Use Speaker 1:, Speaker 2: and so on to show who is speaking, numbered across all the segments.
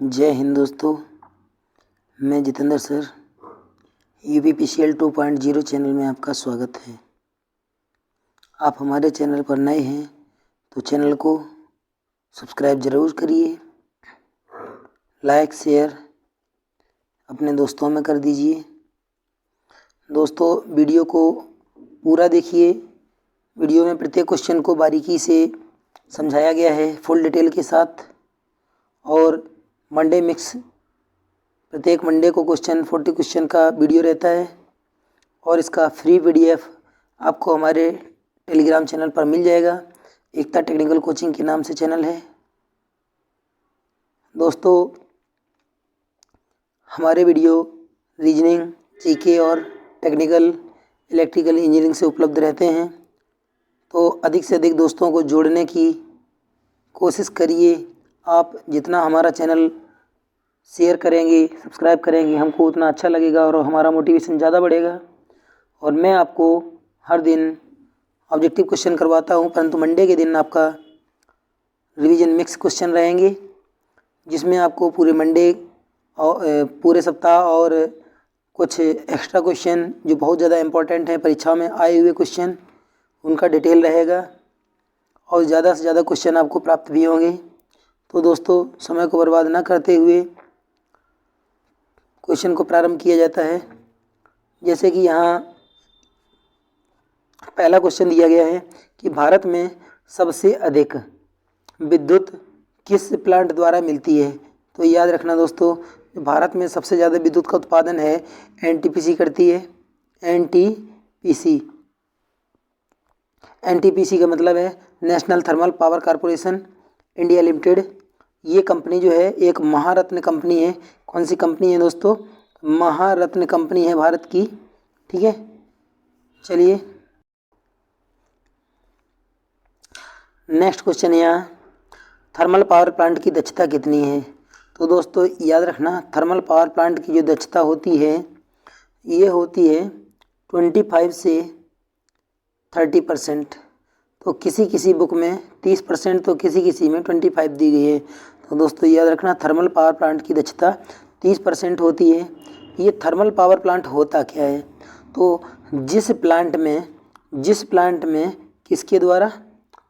Speaker 1: जय हिंद दोस्तों, मैं जितेंद्र सर UPPCL 2.0 चैनल में आपका स्वागत है। आप हमारे चैनल पर नए हैं तो चैनल को सब्सक्राइब ज़रूर करिए, लाइक शेयर अपने दोस्तों में कर दीजिए। दोस्तों, वीडियो को पूरा देखिए। वीडियो में प्रत्येक क्वेश्चन को बारीकी से समझाया गया है फुल डिटेल के साथ। और मंडे मिक्स, प्रत्येक मंडे को 40 क्वेश्चन का वीडियो रहता है और इसका फ्री PDF आपको हमारे टेलीग्राम चैनल पर मिल जाएगा। एकता टेक्निकल कोचिंग के नाम से चैनल है। दोस्तों, हमारे वीडियो रीजनिंग, GK और टेक्निकल इलेक्ट्रिकल इंजीनियरिंग से उपलब्ध रहते हैं, तो अधिक से अधिक दोस्तों को जोड़ने की कोशिश करिए। आप जितना हमारा चैनल शेयर करेंगे, सब्सक्राइब करेंगे, हमको उतना अच्छा लगेगा और हमारा मोटिवेशन ज़्यादा बढ़ेगा। और मैं आपको हर दिन ऑब्जेक्टिव क्वेश्चन करवाता हूं, परंतु मंडे के दिन आपका रिवीजन मिक्स क्वेश्चन रहेंगे, जिसमें आपको पूरे मंडे और पूरे सप्ताह और कुछ एक्स्ट्रा क्वेश्चन जो बहुत ज़्यादा इम्पोर्टेंट हैं, परीक्षा में आए हुए क्वेश्चन, उनका डिटेल रहेगा और ज़्यादा से ज़्यादा क्वेश्चन आपको प्राप्त भी होंगे। तो दोस्तों, समय को बर्बाद ना करते हुए क्वेश्चन को प्रारंभ किया जाता है। जैसे कि यहाँ पहला क्वेश्चन दिया गया है कि भारत में सबसे अधिक विद्युत किस प्लांट द्वारा मिलती है। तो याद रखना दोस्तों, भारत में सबसे ज़्यादा विद्युत का उत्पादन है NTPC करती है। NTPC का मतलब है national thermal power corporation India limited. ये कंपनी जो है एक महारत्न कंपनी है। कौन सी कंपनी है दोस्तों? महारत्न कंपनी है भारत की। ठीक है, चलिए नेक्स्ट क्वेश्चन है। यहाँ थर्मल पावर प्लांट की दक्षता कितनी है। तो दोस्तों याद रखना, थर्मल पावर प्लांट की जो दक्षता होती है ये होती है 25 से 30%। तो किसी बुक में 30%, तो किसी में 25 दी गई है। तो दोस्तों याद रखना, थर्मल पावर प्लांट की दक्षता 30% होती है। ये थर्मल पावर प्लांट होता क्या है? तो जिस प्लांट में किसके द्वारा,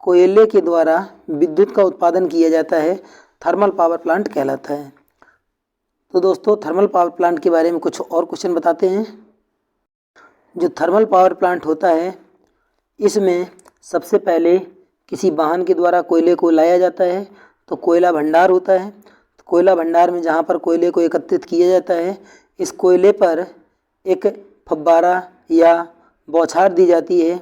Speaker 1: कोयले के द्वारा विद्युत का उत्पादन किया जाता है, थर्मल पावर प्लांट कहलाता है। तो दोस्तों, थर्मल पावर प्लांट के बारे में कुछ और क्वेश्चन बताते हैं। जो थर्मल पावर प्लांट होता है, इसमें सबसे पहले किसी वाहन के द्वारा कोयले को लाया जाता है। तो कोयला भंडार होता है। तो कोयला भंडार में जहाँ पर कोयले को एकत्रित किया जाता है, इस कोयले पर एक फव्वारा या बौछार दी जाती है,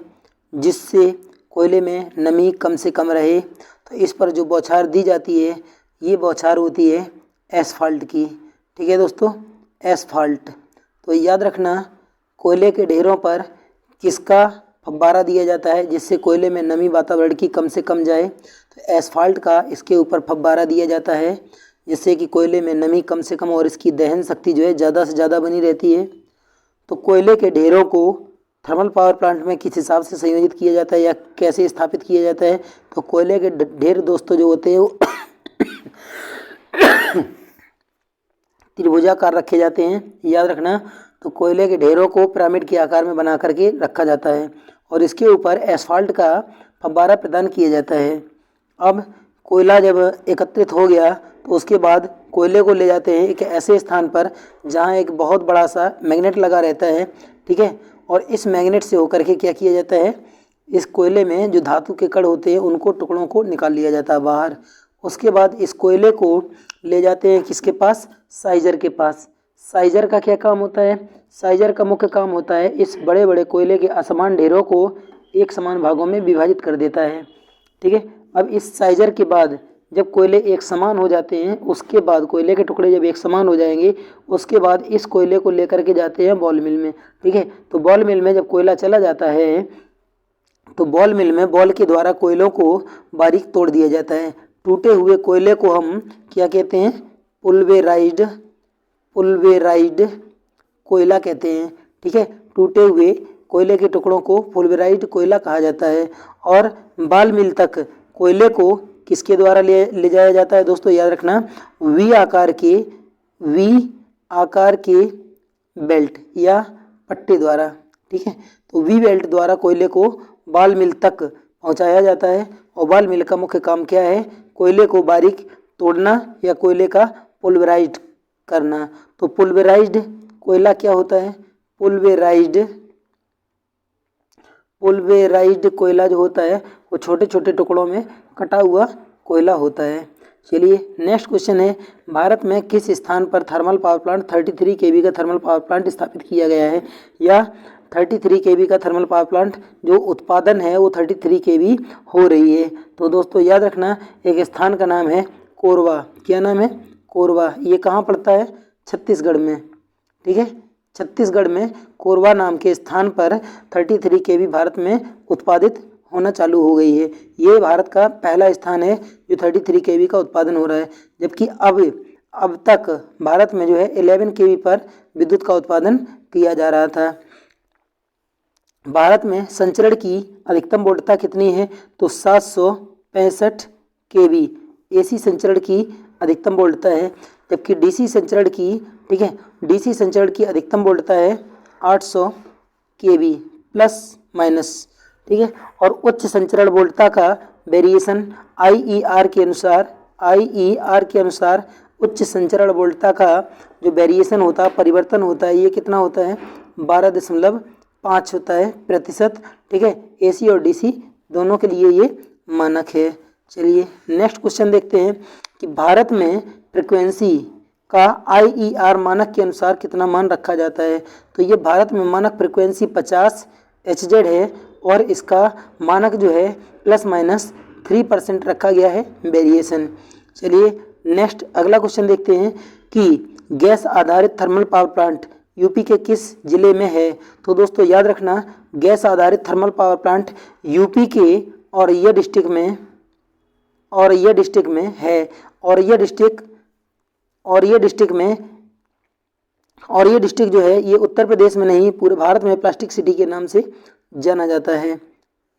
Speaker 1: जिससे कोयले में नमी कम से कम रहे। तो इस पर जो बौछार दी जाती है, ये बौछार होती है एस्फाल्ट की। ठीक है दोस्तों, एस्फाल्ट। तो याद रखना, कोयले के ढेरों पर किसका फव्वारा दिया जाता है, जिससे कोयले में नमी वातावरण की कम से कम जाए। तो एस्फाल्ट का इसके ऊपर फव्वारा दिया जाता है, जिससे कि कोयले में नमी कम से कम और इसकी दहन शक्ति जो है ज़्यादा से ज़्यादा बनी रहती है। तो कोयले के ढेरों को थर्मल पावर प्लांट में किस हिसाब से संयोजित किया जाता है या कैसे स्थापित किया जाता है? तो कोयले के ढेर दोस्तों जो होते हैं वो त्रिभुजाकार रखे जाते हैं। याद रखना, तो कोयले के ढेरों को पिरामिड के आकार में बना करके रखा जाता है और इसके ऊपर एस्फाल्ट का फव्वारा प्रदान किया जाता है। अब कोयला जब एकत्रित हो गया, तो उसके बाद कोयले को ले जाते हैं एक ऐसे स्थान पर जहाँ एक बहुत बड़ा सा मैग्नेट लगा रहता है। ठीक है, और इस मैग्नेट से होकर के क्या किया जाता है, इस कोयले में जो धातु के कण होते हैं उनको टुकड़ों को निकाल लिया जाता है बाहर। उसके बाद इस कोयले को ले जाते हैं किसके पास? साइजर के पास। साइजर का क्या काम होता है? साइजर का मुख्य काम होता है इस बड़े बड़े कोयले के असमान ढेरों को एक समान भागों में विभाजित कर देता है। ठीक है, अब इस साइजर के बाद जब कोयले एक समान हो जाते हैं, उसके बाद कोयले के टुकड़े जब एक समान हो जाएंगे, उसके बाद इस कोयले को लेकर के जाते हैं बॉल मिल में। ठीक है, तो बॉल मिल में जब कोयला चला जाता है, तो बॉल मिल में बॉल के द्वारा कोयलों को बारीक तोड़ दिया जाता है। टूटे हुए कोयले को हम क्या कहते हैं? पुल्वेराइज्ड कोयला कहते हैं। ठीक है, टूटे हुए कोयले के टुकड़ों को पुल्वेराइज्ड कोयला कहा जाता है। और बॉल मिल तक कोयले को किसके द्वारा ले जाया जाता है दोस्तों, याद रखना, वी आकार के बेल्ट या पट्टे द्वारा। ठीक है, तो वी बेल्ट द्वारा कोयले को बाल मिल तक पहुंचाया जाता है। और बाल मिल का मुख्य काम क्या है, कोयले को बारीक तोड़ना या कोयले का पुल्वराइज्ड करना। तो पुल्वराइज्ड कोयला क्या होता है, पुल्वेराइज्ड कोयला जो होता है वो छोटे छोटे टुकड़ों में कटा हुआ कोयला होता है। चलिए नेक्स्ट क्वेश्चन है, भारत में किस स्थान पर थर्मल पावर प्लांट 33 केवी का थर्मल पावर प्लांट स्थापित किया गया है, या 33 केवी का थर्मल पावर प्लांट जो उत्पादन है वो 33 केवी हो रही है। तो दोस्तों याद रखना, एक स्थान का नाम है कोरबा। क्या नाम है, कोरबा। ये कहाँ पड़ता है, छत्तीसगढ़ में। ठीक है, छत्तीसगढ़ में कोरबा नाम के स्थान पर 33 केवी भारत में उत्पादित होना चालू हो गई है। ये भारत का पहला स्थान है जो 33 केवी का उत्पादन हो रहा है, जबकि अब तक भारत में जो है 11 केवी पर विद्युत का उत्पादन किया जा रहा था। भारत में संचरण की अधिकतम वोल्टता कितनी है, तो 765 केवी एसी संचरण की अधिकतम वोल्टता है, जबकि डीसी संचरण की, ठीक है, डीसी संचरण की अधिकतम वोल्टता है 800 केवी प्लस माइनस। ठीक है, और उच्च संचरण वोल्टता का वेरिएशन आईईआर के अनुसार उच्च संचरण वोल्टता का जो वेरिएशन होता है, परिवर्तन होता है, ये कितना होता है, 12.5 होता है प्रतिशत। ठीक है, एसी और डीसी दोनों के लिए ये मानक है। चलिए नेक्स्ट क्वेश्चन देखते हैं कि भारत में फ्रिक्वेंसी का आईईआर मानक के अनुसार कितना मान रखा जाता है। तो ये भारत में मानक फ्रिक्वेंसी 50 HZ है और इसका मानक जो है ±3% रखा गया है वेरिएशन। चलिए नेक्स्ट अगला क्वेश्चन देखते हैं कि गैस आधारित थर्मल पावर प्लांट यूपी के किस जिले में है। तो दोस्तों याद रखना, गैस आधारित थर्मल पावर प्लांट यूपी के औरैया डिस्ट्रिक्ट में है। औरैया डिस्ट्रिक्ट जो है ये उत्तर प्रदेश में नहीं, पूरे भारत में प्लास्टिक सिटी के नाम से जाना जाता है।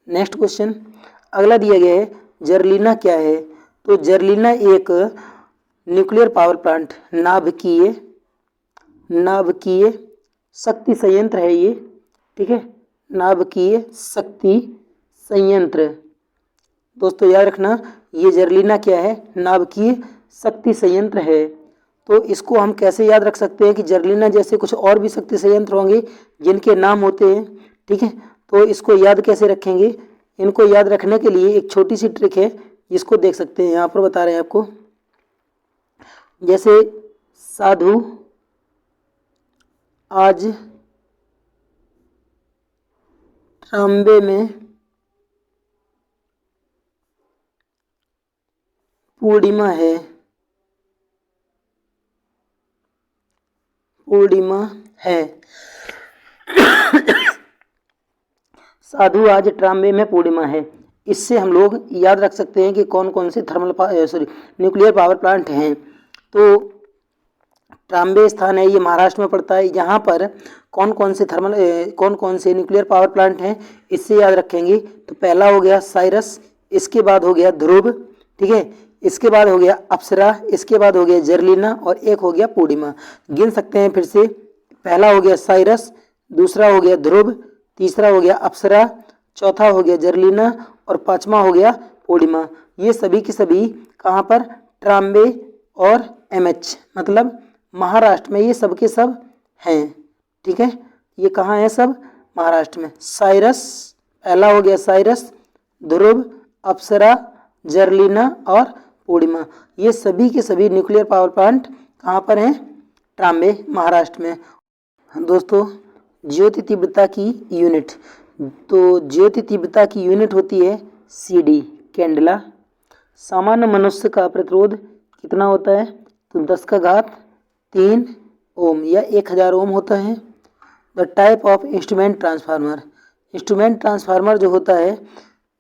Speaker 1: नेक्स्ट क्वेश्चन अगला दिया गया है, जर्लिना क्या है। तो जर्लिना एक न्यूक्लियर पावर प्लांट नाभिकीय शक्ति संयंत्र है ये। ठीक है, नाभिकीय शक्ति संयंत्र। दोस्तों याद रखना, ये जर्लिना क्या है, नाभिकीय शक्ति संयंत्र है। तो इसको हम कैसे याद रख सकते हैं कि जर्लिना जैसे कुछ और भी शक्ति संयंत्र होंगे जिनके नाम होते हैं। ठीक है, तो इसको याद कैसे रखेंगे, इनको याद रखने के लिए एक छोटी सी ट्रिक है जिसको देख सकते हैं, यहाँ पर बता रहे हैं आपको। जैसे साधु आज ट्राम्बे में पूर्णिमा है। साधु आज ट्राम्बे में पूर्णिमा है। इससे हम लोग याद रख सकते हैं कि कौन कौन से न्यूक्लियर पावर प्लांट हैं। तो ट्राम्बे स्थान है, ये महाराष्ट्र में पड़ता है। यहाँ पर कौन कौन से न्यूक्लियर पावर प्लांट हैं, इससे याद रखेंगे। तो पहला हो गया साइरस, इसके बाद हो गया ध्रुव, ठीक है, इसके बाद हो गया अप्सरा, इसके बाद हो गया जर्लिना और एक हो गया पूर्णिमा। गिन सकते हैं फिर से, पहला हो गया साइरस, दूसरा हो गया ध्रुव, तीसरा हो गया अप्सरा, चौथा हो गया जर्लिना और पांचवा हो गया पूर्णिमा। ये सभी के सभी कहाँ पर, ट्राम्बे और MH मतलब महाराष्ट्र में ये सब के सब हैं। ठीक है, ये कहाँ है, सब महाराष्ट्र में। साइरस पहला हो गया साइरस, ध्रुव, अप्सरा, जर्लिना और पूर्णिमा, ये सभी के सभी न्यूक्लियर पावर प्लांट कहाँ पर हैं, ट्राम्बे महाराष्ट्र में। दोस्तों ज्योति तीव्रता की यूनिट, तो ज्योति तीव्रता की यूनिट होती है CD कैंडला। सामान्य मनुष्य का प्रतिरोध कितना होता है, तो 10⁻³ ओम या 1000 ओम होता है। The type of instrument transformer जो होता है,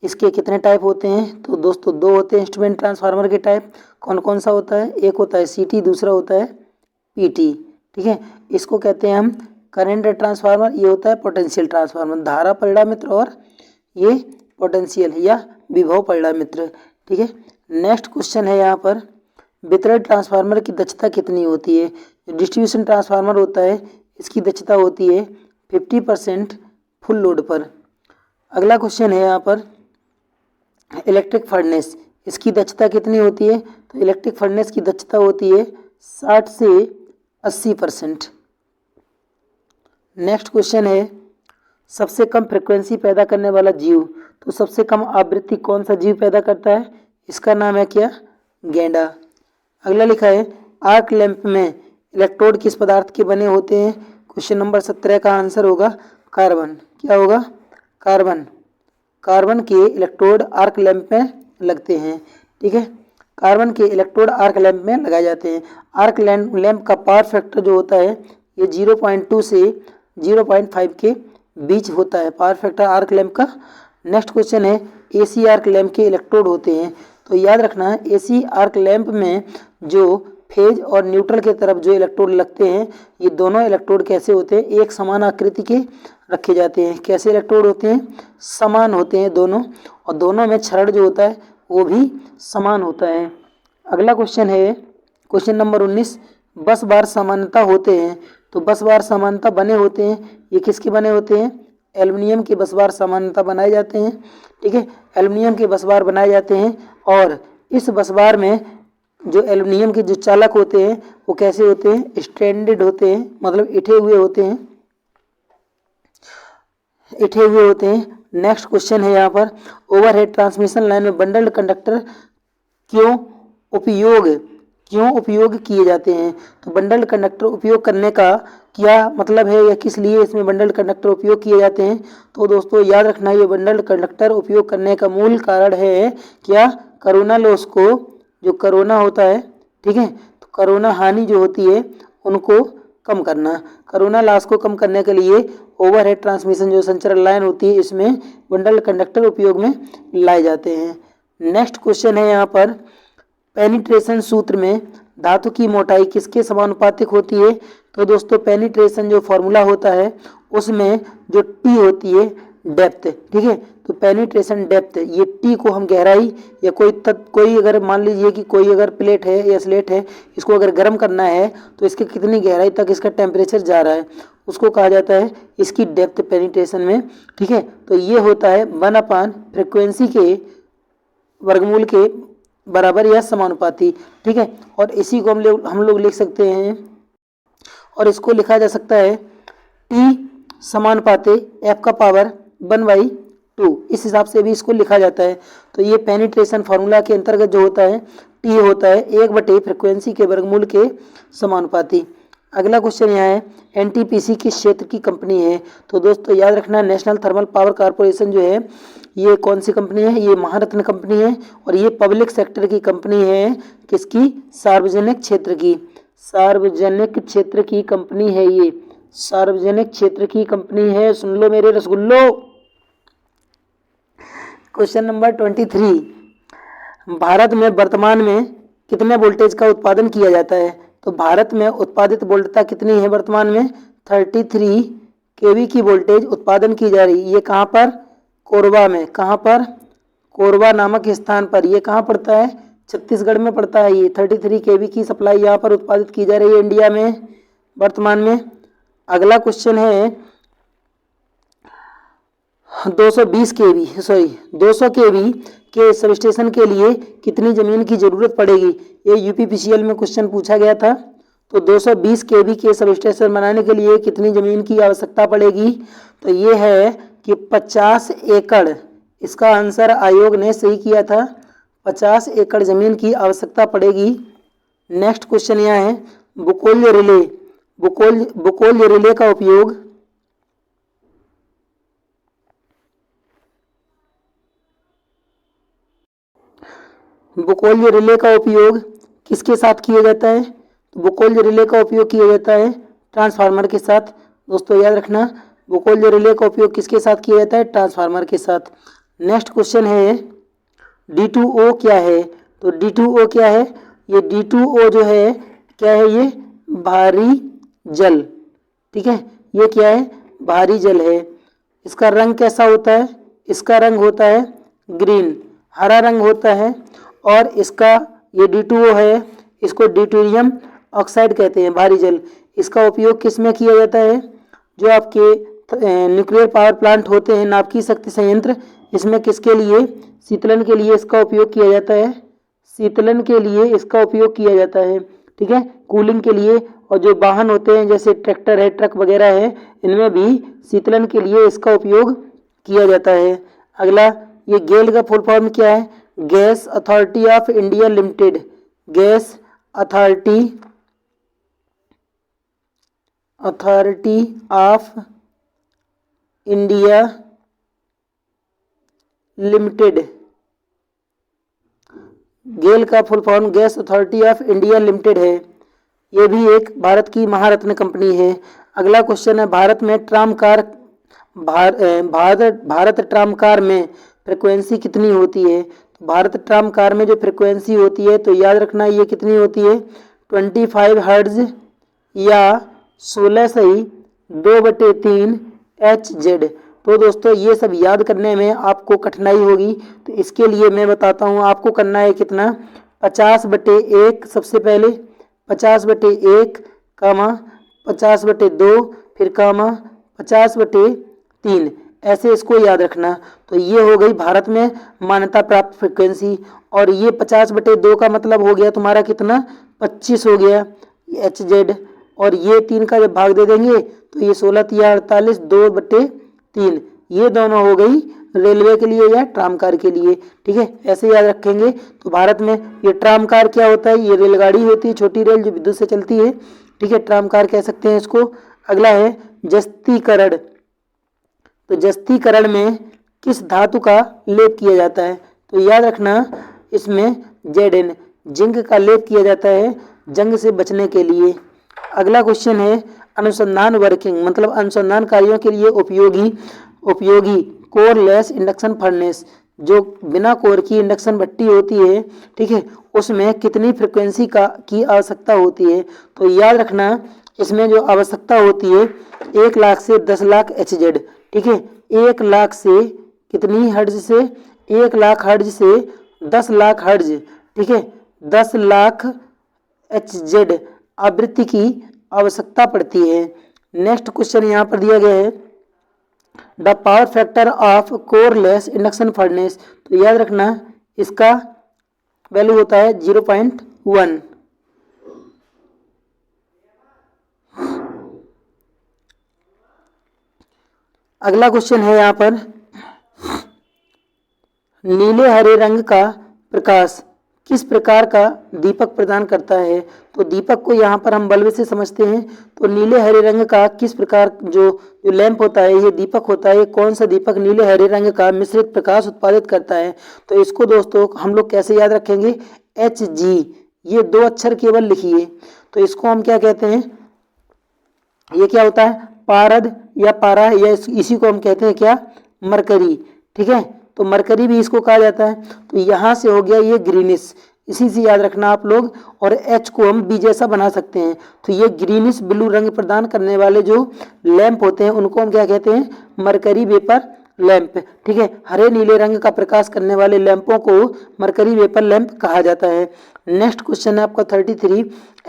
Speaker 1: इसके कितने टाइप होते हैं, तो दोस्तों 2 होते हैं इंस्ट्रूमेंट ट्रांसफार्मर के टाइप। कौन कौन सा होता है, एक होता है CT, दूसरा होता है PT। ठीक है, इसको कहते हैं हम करंट ट्रांसफार्मर, ये होता है पोटेंशियल ट्रांसफार्मर, धारा परिणामित्र, और ये पोटेंशियल या विभव परिणामित्र। ठीक है, नेक्स्ट क्वेश्चन है यहाँ पर, वितरण ट्रांसफार्मर की दक्षता कितनी होती है? डिस्ट्रीब्यूशन ट्रांसफार्मर होता है, इसकी दक्षता होती है 50% फुल लोड पर। अगला क्वेश्चन है यहाँ पर, इलेक्ट्रिक फर्नेस, इसकी दक्षता कितनी होती है? तो इलेक्ट्रिक फर्नेस की दक्षता होती है 60 से 80%। नेक्स्ट क्वेश्चन है, सबसे कम फ्रिक्वेंसी पैदा करने वाला जीव, तो सबसे कम आवृत्ति कौन सा जीव पैदा करता है? इसका नाम है क्या? गैंडा। अगला लिखा है, आर्क लैंप में इलेक्ट्रोड किस पदार्थ के बने होते हैं? क्वेश्चन नंबर 17 का आंसर होगा कार्बन। क्या होगा? कार्बन। कार्बन के इलेक्ट्रोड आर्क लैंप में लगते हैं। ठीक है, कार्बन के इलेक्ट्रोड आर्क लैंप में लगाए जाते हैं। आर्क लैंप का पावर फैक्टर जो होता है ये 0.2 से 0.5 के बीच होता है, पावर फैक्टर आर्क लैंप का। नेक्स्ट क्वेश्चन है, एसी आर्क लैंप के इलेक्ट्रोड होते हैं, तो याद रखना है एसी आर्क लैंप में जो फेज और न्यूट्रल के तरफ जो इलेक्ट्रोड लगते हैं, ये दोनों इलेक्ट्रोड कैसे होते हैं? एक समान आकृति के रखे जाते हैं। कैसे इलेक्ट्रोड होते हैं? समान होते हैं दोनों, और दोनों में क्षण जो होता है वो भी समान होता है। अगला क्वेश्चन है क्वेश्चन नंबर 19, बस बार समानता होते हैं, तो बस बार समानता बने होते हैं, ये किसके बने होते हैं? एल्युमिनियम के बस बार समानता बनाए जाते हैं। ठीक है, एल्युमिनियम के बस बार बनाए जाते हैं, और इस बस बार में जो एल्युमिनियम के जो चालक होते हैं वो कैसे होते हैं? स्ट्रैंडेड होते हैं, मतलब इठे हुए होते हैं, इठे हुए होते हैं। नेक्स्ट क्वेश्चन है यहाँ पर, ओवरहेड ट्रांसमिशन लाइन में बंडल्ड कंडक्टर क्यों उपयोग किए जाते हैं? तो बंडल्ड कंडक्टर उपयोग करने का क्या मतलब है या किस लिए इसमें बंडल्ड कंडक्टर उपयोग किए जाते हैं? तो दोस्तों याद रखना, ये बंडल्ड कंडक्टर उपयोग करने का मूल कारण है क्या? कोरोना लॉस को, जो कोरोना होता है, ठीक है, तो कोरोना हानि जो होती है उनको कम करना। कोरोना लॉस को कम करने के लिए ओवरहेड ट्रांसमिशन जो संचारण लाइन होती है इसमें बंडल्ड कंडक्टर उपयोग में लाए जाते हैं। नेक्स्ट क्वेश्चन है यहाँ पर, पेनिट्रेशन सूत्र में धातु की मोटाई किसके समानुपातिक होती है? तो दोस्तों पेनिट्रेशन जो फॉर्मूला होता है उसमें जो टी होती है डेप्थ, ठीक है, तो पेनिट्रेशन डेप्थ, ये टी को हम गहराई या कोई अगर मान लीजिए कि कोई अगर प्लेट है या स्लेट है, इसको अगर गर्म करना है तो इसके कितनी गहराई तक इसका टेम्परेचर जा रहा है उसको कहा जाता है इसकी डेप्थ पेनिट्रेशन में। ठीक है, तो ये होता है 1/, फ्रिक्वेंसी के वर्गमूल के बराबर या समानुपाती। ठीक है, और इसी को हम लोग लिख सकते हैं, और इसको लिखा जा सकता है टी समानुपाती एफ का पावर 1/2, इस हिसाब से भी इसको लिखा जाता है। तो ये पेनिट्रेशन फार्मूला के अंतर्गत जो होता है टी होता है 1/, फ्रिक्वेंसी के वर्गमूल के समानुपाती। अगला क्वेश्चन यहाँ है, एनटीपीसी किस क्षेत्र की कंपनी है? तो दोस्तों याद रखना, नेशनल थर्मल पावर कॉर्पोरेशन जो है ये कौन सी कंपनी है? ये महारत्न कंपनी है, और ये पब्लिक सेक्टर की कंपनी है। किसकी? सार्वजनिक क्षेत्र की, सार्वजनिक क्षेत्र की कंपनी है, ये सार्वजनिक क्षेत्र की कंपनी है। सुन लो मेरे रसगुल्लो। क्वेश्चन नंबर 23, भारत में वर्तमान में कितने वोल्टेज का उत्पादन किया जाता है? तो भारत में उत्पादित वोल्टता कितनी है वर्तमान में? 33 केवी की वोल्टेज उत्पादन की जा रही है। ये कहाँ पर? कोरबा में। कहाँ पर? कोरबा नामक स्थान पर। ये कहाँ पड़ता है? छत्तीसगढ़ में पड़ता है। ये 33 केवी की सप्लाई यहाँ पर उत्पादित की जा रही है इंडिया में वर्तमान में। अगला क्वेश्चन है 200 केवी के सबस्टेशन के लिए कितनी जमीन की जरूरत पड़ेगी? ये यूपीपीसीएल में क्वेश्चन पूछा गया था। तो 220 केवी के सबस्टेशन बनाने के लिए कितनी जमीन की आवश्यकता पड़ेगी? तो ये है कि 50 एकड़। इसका आंसर आयोग ने सही किया था, 50 एकड़ जमीन की आवश्यकता पड़ेगी। नेक्स्ट क्वेश्चन यह है, बुकोल्य रिले का उपयोग बुकोल्य रिले का उपयोग किसके साथ किया जाता है? तो बुकोल्य रिले का उपयोग किया जाता है ट्रांसफार्मर के साथ। दोस्तों याद रखना, बुकोल्य रिले का उपयोग किसके साथ किया जाता है? ट्रांसफार्मर के साथ। नेक्स्ट क्वेश्चन है D2O क्या है? तो D2O क्या है? ये D2O जो है क्या है? ये भारी जल, ठीक है, ये क्या है? भारी जल है। इसका रंग कैसा होता है? इसका रंग होता है ग्रीन, हरा रंग होता है, और इसका ये D2O है, इसको ड्यूटेरियम ऑक्साइड कहते हैं, भारी जल। इसका उपयोग किस में किया जाता है? जो आपके न्यूक्लियर पावर प्लांट होते हैं, नाभिकीय शक्ति संयंत्र, इसमें किसके लिए? शीतलन के लिए इसका उपयोग किया जाता है। शीतलन के लिए इसका उपयोग किया जाता है, ठीक है, कूलिंग के लिए। और जो वाहन होते हैं जैसे ट्रैक्टर है, ट्रक वगैरह है, इनमें भी शीतलन के लिए इसका उपयोग किया जाता है। अगला, ये गेल का फुल फॉर्म क्या है? Gas Authority of India Limited. Gas Authority of India Limited. GAIL का full form Gas Authority of India Limited है। ये भी एक भारत की महारत्न कंपनी है। अगला क्वेश्चन है, भारत में tram car Bharat tram car में फ्रिक्वेंसी कितनी होती है? तो भारत ट्राम कार में जो फ्रिक्वेंसी होती है, तो याद रखना ये कितनी होती है? 25 हर्ट्ज या 16 सही 2/3 HZ। तो दोस्तों ये सब याद करने में आपको कठिनाई होगी, तो इसके लिए मैं बताता हूँ। आपको करना है कितना? 50/1 सबसे पहले, 50/1 कामा 50/2, फिर कामा 50/3, ऐसे इसको याद रखना। तो ये हो गई भारत में मान्यता प्राप्त फ्रिक्वेंसी। और ये 50/2 का मतलब हो गया तुम्हारा कितना? 25 हो गया HZ। और ये 3 का जब भाग दे देंगे तो ये 16 48 2/3, ये दोनों हो गई रेलवे के लिए या ट्राम कार के लिए, ठीक है, ऐसे याद रखेंगे। तो भारत में ये ट्राम कार क्या होता है? ये रेलगाड़ी होती है, छोटी रेल जो विद्युत से चलती है, ठीक है, ट्राम कार कह सकते हैं इसको। अगला है जस्तीकरण। तो जस्तीकरण में किस धातु का लेप किया जाता है? तो याद रखना इसमें Zn, जिंक का लेप किया जाता है जंग से बचने के लिए। अगला क्वेश्चन है, अनुसंधान वर्किंग मतलब अनुसंधान कार्यों के लिए उपयोगी कोरलेस इंडक्शन फर्नेस, जो बिना कोर की इंडक्शन भट्टी होती है, ठीक है, उसमें कितनी फ्रिक्वेंसी की आवश्यकता होती है? तो याद रखना इसमें जो आवश्यकता होती है 1 लाख से 10 लाख HZ, ठीक है, 1 लाख से कितनी हर्ट्ज से? 1 लाख हर्ट्ज से 10 लाख हर्ट्ज, ठीक है, 10 लाख HZ आवृत्ति की आवश्यकता पड़ती है। नेक्स्ट क्वेश्चन यहाँ पर दिया गया है, the power factor of coreless induction furnace. तो याद रखना इसका वैल्यू होता है 0.1। अगला क्वेश्चन है यहाँ पर, नीले हरे रंग का प्रकाश किस प्रकार का दीपक प्रदान करता है? तो दीपक को यहाँ पर हम बल्ब से समझते हैं। तो नीले हरे रंग का किस प्रकार जो लैंप होता है, ये दीपक होता है, कौन सा दीपक नीले हरे रंग का मिश्रित प्रकाश उत्पादित करता है? तो इसको दोस्तों हम लोग कैसे याद रखेंगे? HG, ये 2 अक्षर केवल लिखिए। तो इसको हम क्या कहते हैं? ये क्या होता है? पारद या पारा, या इसी को हम कहते हैं क्या? मरकरी, ठीक है, तो मरकरी भी इसको कहा जाता है। तो यहाँ से हो गया ये ग्रीनिश, इसी से याद रखना आप लोग। और H को हम B जैसा बना सकते हैं। तो ये ग्रीनिश ब्लू रंग प्रदान करने वाले जो लैंप होते हैं उनको हम क्या कहते हैं? मरकरी वेपर लैंप, ठीक है, हरे नीले रंग का प्रकाश करने वाले लैंपों को मरकरी वेपर लैंप कहा जाता है। नेक्स्ट क्वेश्चन है आपका 33,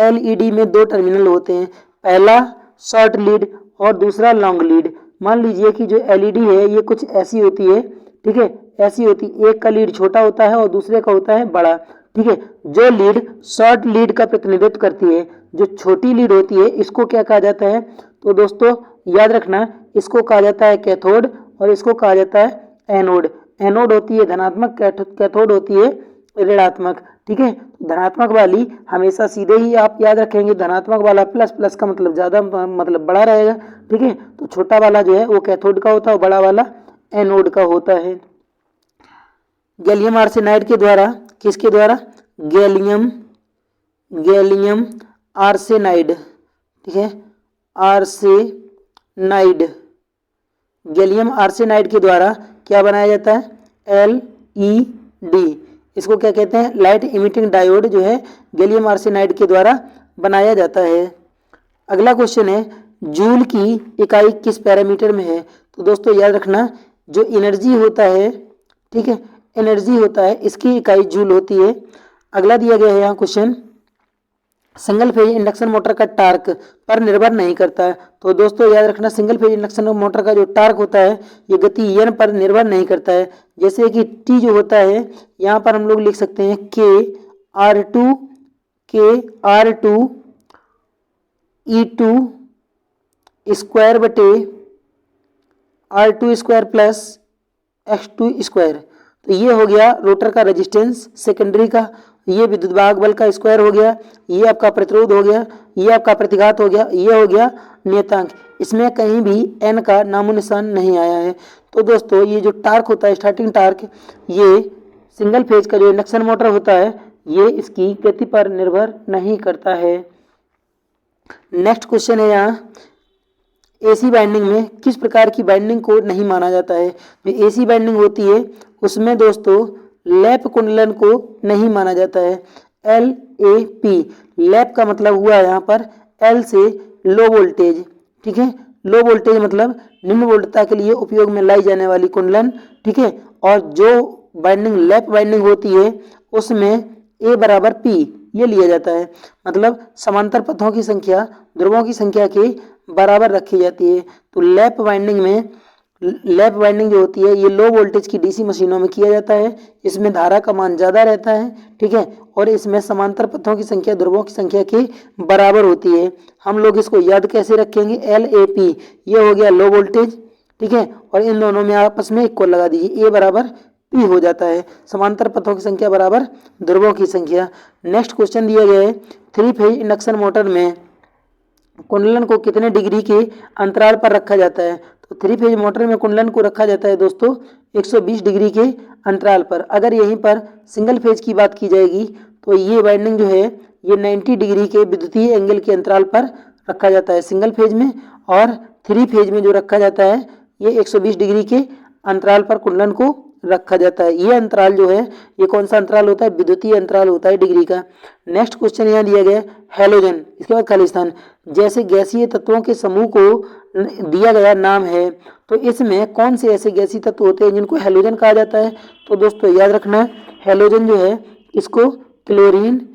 Speaker 1: LED में 2 टर्मिनल होते हैं, पहला शॉर्ट लीड और दूसरा लॉन्ग लीड। मान लीजिए कि जो LED है ये कुछ ऐसी होती है, ठीक है, ऐसी होती, एक का लीड छोटा होता है और दूसरे का होता है बड़ा, ठीक है। जो लीड शॉर्ट लीड का प्रतिनिधित्व करती है, जो छोटी लीड होती है, इसको क्या कहा जाता है? तो दोस्तों याद रखना इसको कहा जाता है कैथोड और इसको कहा जाता है एनोड। एनोड होती है धनात्मक, कैथोड होती है ऋणात्मक, ठीक है। धनात्मक वाली हमेशा सीधे ही आप याद रखेंगे, धनात्मक वाला प्लस, प्लस का मतलब ज़्यादा मतलब बड़ा रहेगा, ठीक है। तो छोटा वाला जो है वो कैथोड का होता है और बड़ा वाला एनोड का होता है। गैलियम आर्सेनाइड के द्वारा, किसके द्वारा? गैलियम आर्सेनाइड, ठीक है, आर्सेनाइड, गैलियम आर्सेनाइड के द्वारा क्या बनाया जाता है? LED, इसको क्या कहते हैं? लाइट इमिटिंग डायोड जो है गैलियम आर्सेनाइड के द्वारा बनाया जाता है। अगला क्वेश्चन है, जूल की इकाई किस पैरामीटर में है? तो दोस्तों याद रखना जो एनर्जी होता है, ठीक है, एनर्जी होता है इसकी इकाई जूल होती है। अगला दिया गया है यहाँ question, single phase induction motor का टार्क पर निर्भर नहीं करता है। तो दोस्तों याद रखना, सिंगल फेज इंडक्शन मोटर का जो टार्क होता है ये गति एन पर निर्भर नहीं करता है। जैसे कि टी जो होता है यहाँ पर हम लोग लिख सकते हैं के R two E two square बटे R2 square plus X2 square. तो ये हो गया रोटर का रेजिस्टेंस सेकेंडरी का, ये विद्युत वाहक बल का स्क्वायर हो गया, ये आपका प्रतिरोध हो गया, ये आपका प्रतिघात हो गया, ये हो गया नियतांक। इसमें कहीं भी n का नामो निशान नहीं आया है। तो दोस्तों ये जो टार्क होता है, स्टार्टिंग टार्क, ये सिंगल फेज का जो इंडक्शन मोटर होता है ये इसकी गति पर निर्भर नहीं करता है। नेक्स्ट क्वेश्चन है यहाँ, एसी बाइंडिंग में किस प्रकार की बाइंडिंग को नहीं माना जाता है। जो एसी बाइंडिंग होती है उसमें दोस्तों लैप कुंडलन को नहीं माना जाता है। LAP, लैप का मतलब हुआ यहाँ पर L से लो वोल्टेज, ठीक है। लो वोल्टेज मतलब निम्न वोल्टता के लिए उपयोग में लाई जाने वाली कुंडलन, ठीक है। और जो बाइंडिंग लैप बाइंडिंग होती है उसमें A बराबर P ये लिया जाता है, मतलब समांतर पथों की संख्या ध्रुवों की संख्या के बराबर रखी जाती है। तो लैप बाइंडिंग जो होती है ये लो वोल्टेज की डीसी मशीनों में किया जाता है। इसमें धारा का मान ज़्यादा रहता है, ठीक है, और इसमें समांतर पथों की संख्या ध्रुवों की संख्या के बराबर होती है। हम लोग इसको याद कैसे रखेंगे, LAP ये हो गया लो वोल्टेज, ठीक है, और इन दोनों में आपस में इक्वल लगा दीजिए, A बराबर P हो जाता है, समांतर पथों की संख्या बराबर ध्रुवों की संख्या। नेक्स्ट क्वेश्चन दिया गया है, 3 फेज इंडक्शन मोटर में कुंडलन को कितने डिग्री के अंतराल पर रखा जाता है। तो 3 फेज मोटर में कुंडलन को रखा जाता है दोस्तों 120 डिग्री के अंतराल पर। अगर यहीं पर सिंगल फेज की बात की जाएगी तो ये वाइंडिंग जो है ये 90 डिग्री के विद्युतीय एंगल के अंतराल पर रखा जाता है सिंगल फेज में, और 3 फेज में जो रखा जाता है ये 120 डिग्री के अंतराल पर कुंडलन को रखा जाता है। ये अंतराल जो है ये कौन सा अंतराल होता है, विद्युतीय अंतराल होता है डिग्री का। नेक्स्ट क्वेश्चन यहाँ दिया गया हैलोजन, इसके बाद खाली स्थान। जैसे गैसीय तत्वों के समूह को दिया गया नाम है तो इसमें कौन से ऐसे गैसीय तत्व होते हैं जिनको हैलोजन कहा जाता है। तो दोस्तों याद रखना, हैलोजन जो है इसको क्लोरीन,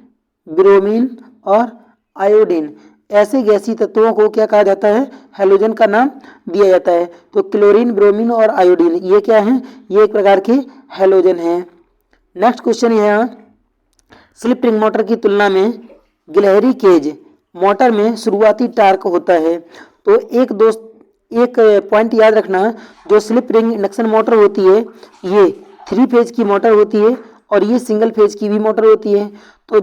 Speaker 1: ब्रोमीन और आयोडीन ऐसे गैसीय तत्वों को क्या कहा जाता है, हैलोजन का नाम दिया जाता है। तो क्लोरीन, ब्रोमीन और आयोडीन ये क्या हैं, ये एक प्रकार के हैलोजन हैं। नेक्स्ट क्वेश्चन यहाँ, स्लिप रिंग मोटर की तुलना में गिलहरी केज मोटर में शुरुआती टार्क होता है। तो एक पॉइंट याद रखना, जो स्लिप रिंग इंडक्शन मोटर होती है ये 3 फेज की मोटर होती है और ये सिंगल फेज की भी मोटर होती है। तो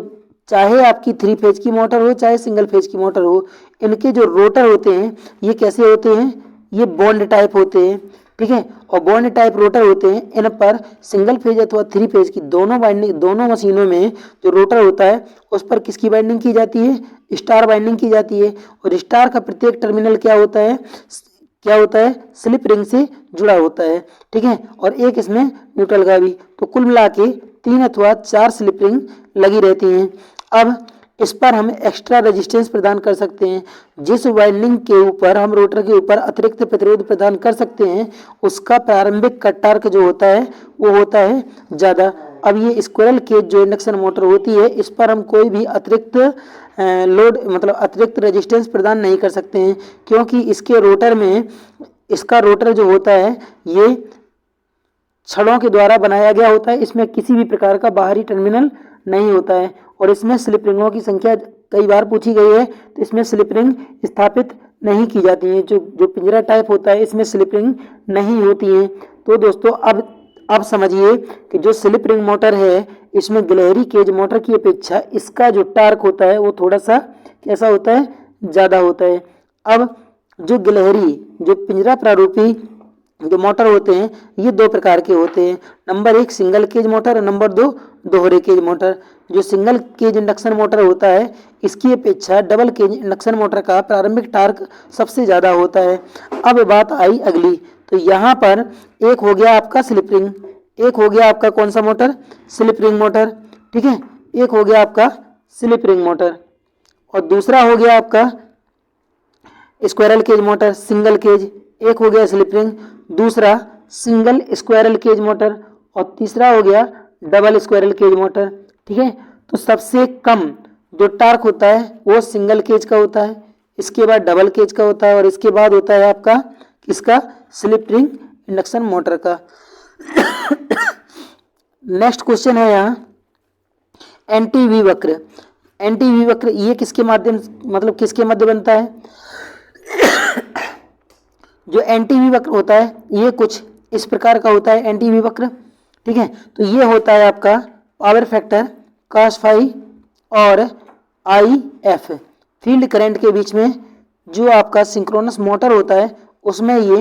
Speaker 1: चाहे आपकी 3 फेज की मोटर हो चाहे सिंगल फेज की मोटर हो, इनके जो रोटर होते हैं ये कैसे होते हैं, ये बॉन्ड टाइप होते हैं, ठीक है, और बॉन्ड टाइप रोटर होते हैं। इन पर सिंगल फेज अथवा 3 फेज की दोनों मशीनों में जो रोटर होता है उस पर किसकी बाइंडिंग की जाती है, स्टार बाइंडिंग की जाती है। और स्टार का प्रत्येक टर्मिनल क्या होता है, स्लिप रिंग से जुड़ा होता है, ठीक है, और एक इसमें न्यूट्रल का भी। तो कुल मिला के 3 अथवा 4 स्लिप रिंग लगी रहती हैं। अब इस पर हम एक्स्ट्रा रेजिस्टेंस प्रदान कर सकते हैं। जिस वाइंडिंग के ऊपर हम रोटर के ऊपर अतिरिक्त प्रतिरोध प्रदान कर सकते हैं उसका प्रारंभिक कट टार्क जो होता है वो होता है ज़्यादा। अब ये स्क्विरल केज जो इंडक्शन मोटर होती है इस पर हम कोई भी अतिरिक्त लोड मतलब अतिरिक्त रेजिस्टेंस प्रदान नहीं कर सकते हैं, क्योंकि इसके रोटर में इसका रोटर जो होता है ये छड़ों के द्वारा बनाया गया होता है। इसमें किसी भी प्रकार का बाहरी टर्मिनल नहीं होता है और इसमें स्लिप रिंगों की संख्या कई बार पूछी गई है तो इसमें स्लिप रिंग स्थापित नहीं की जाती है। जो पिंजरा टाइप होता है इसमें स्लिप रिंग नहीं होती है। तो दोस्तों अब समझिए कि जो स्लिप रिंग मोटर है इसमें गिलहरी केज मोटर की अपेक्षा इसका जो टार्क होता है वो थोड़ा सा कैसा होता है, ज़्यादा होता है। अब जो पिंजरा प्रारूपी जो मोटर होते हैं ये 2 प्रकार के होते हैं। नंबर 1 सिंगल केज मोटर और नंबर 2 दोहरे केज मोटर। जो सिंगल केज इंडक्शन मोटर होता है इसकी अपेक्षा डबल केज इंडक्शन मोटर का प्रारंभिक टार्क सबसे ज़्यादा होता है। अब बात आई अगली, तो यहाँ पर एक हो गया आपका स्लिप रिंग, एक हो गया आपका कौन सा मोटर, स्लिप रिंग मोटर, ठीक है, एक हो गया आपका स्लिप रिंग मोटर और दूसरा हो गया आपका squirrel cage motor single cage. एक हो गया स्लिप रिंग, दूसरा सिंगल स्क्वायरल केज मोटर और तीसरा हो गया डबल स्क्वायरल केज मोटर। ठीक है, तो सबसे कम जो टार्क होता है वो सिंगल केज का होता है, इसके बाद डबल केज का होता है और इसके बाद होता है आपका किसका, स्लिप रिंग इंडक्शन मोटर का। नेक्स्ट क्वेश्चन है यहाँ एंटी वी वक्र। एंटी वी वक्र ये किसके माध्यम, मतलब किसके मध्य बनता है? जो एंटी वी वक्र होता है ये कुछ इस प्रकार का होता है एंटी वी वक्र। ठीक है, तो ये होता है आपका पावर फैक्टर cos फाई और आई एफ, फील्ड करंट के बीच में जो आपका सिंक्रोनस मोटर होता है उसमें ये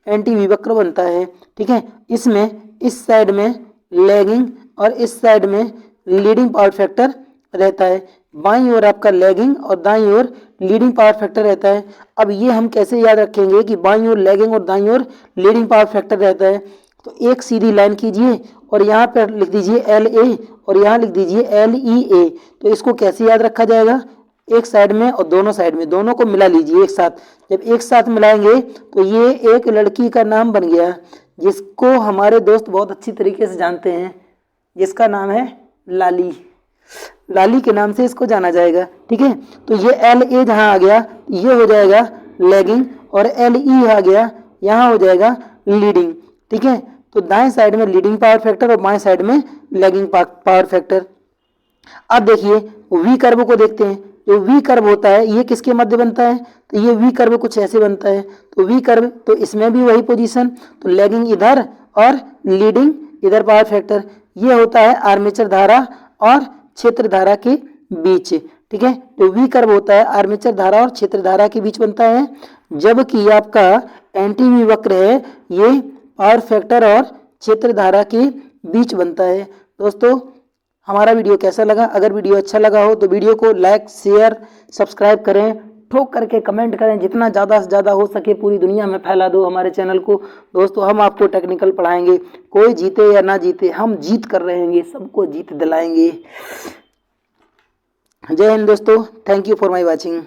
Speaker 1: एंटी वी वक्र बनता है। ठीक है, इसमें इस साइड में लैगिंग और इस साइड में लीडिंग पावर फैक्टर रहता है, बाईं ओर आपका लैगिंग और दाईं ओर लीडिंग पावर फैक्टर रहता है। अब ये हम कैसे याद रखेंगे कि बाईं ओर लैगिंग और दाईं ओर लीडिंग पावर फैक्टर रहता है? तो एक सीधी लाइन कीजिए और यहाँ पर लिख दीजिए एल ए और यहाँ लिख दीजिए एल ई ए। तो इसको कैसे याद रखा जाएगा? एक साइड में और दोनों साइड में, दोनों को मिला लीजिए एक साथ। जब एक साथ मिलाएंगे तो ये एक लड़की का नाम बन गया जिसको हमारे दोस्त बहुत अच्छी तरीके से जानते हैं, जिसका नाम है लाली। लाली के नाम से इसको जाना जाएगा। ठीक है, तो ये एल ए जहाँ आ गया ये हो जाएगा लैगिंग और एल ई आ गया यहाँ हो जाएगा लीडिंग। ठीक है, तो दाएं साइड में लीडिंग पावर फैक्टर और बाएं साइड में लैगिंग पावर फैक्टर। अब देखिए वी कर्व को देखते हैं। जो वी कर्व होता है ये किसके मध्य बनता है? तो ये वी कर्व कुछ ऐसे बनता है। तो वी कर्व, तो इसमें भी वही पोजीशन, तो लैगिंग इधर और लीडिंग इधर पावर फैक्टर। ये होता है आर्मेचर धारा और क्षेत्र धारा के बीच। ठीक है, तो वी कर्व होता है आर्मेचर धारा और क्षेत्र धारा के बीच बनता है, जबकि आपका एंटी वी वक्र है ये पावर फैक्टर और क्षेत्र धारा के बीच बनता है। दोस्तों हमारा वीडियो कैसा लगा? अगर वीडियो अच्छा लगा हो तो वीडियो को लाइक शेयर सब्सक्राइब करें, ठोक करके कमेंट करें, जितना ज़्यादा से ज़्यादा हो सके पूरी दुनिया में फैला दो हमारे चैनल को। दोस्तों हम आपको टेक्निकल पढ़ाएंगे, कोई जीते या ना जीते हम जीत कर रहेंगे, सबको जीत दिलाएंगे। जय हिंद दोस्तों, thank you for my watching.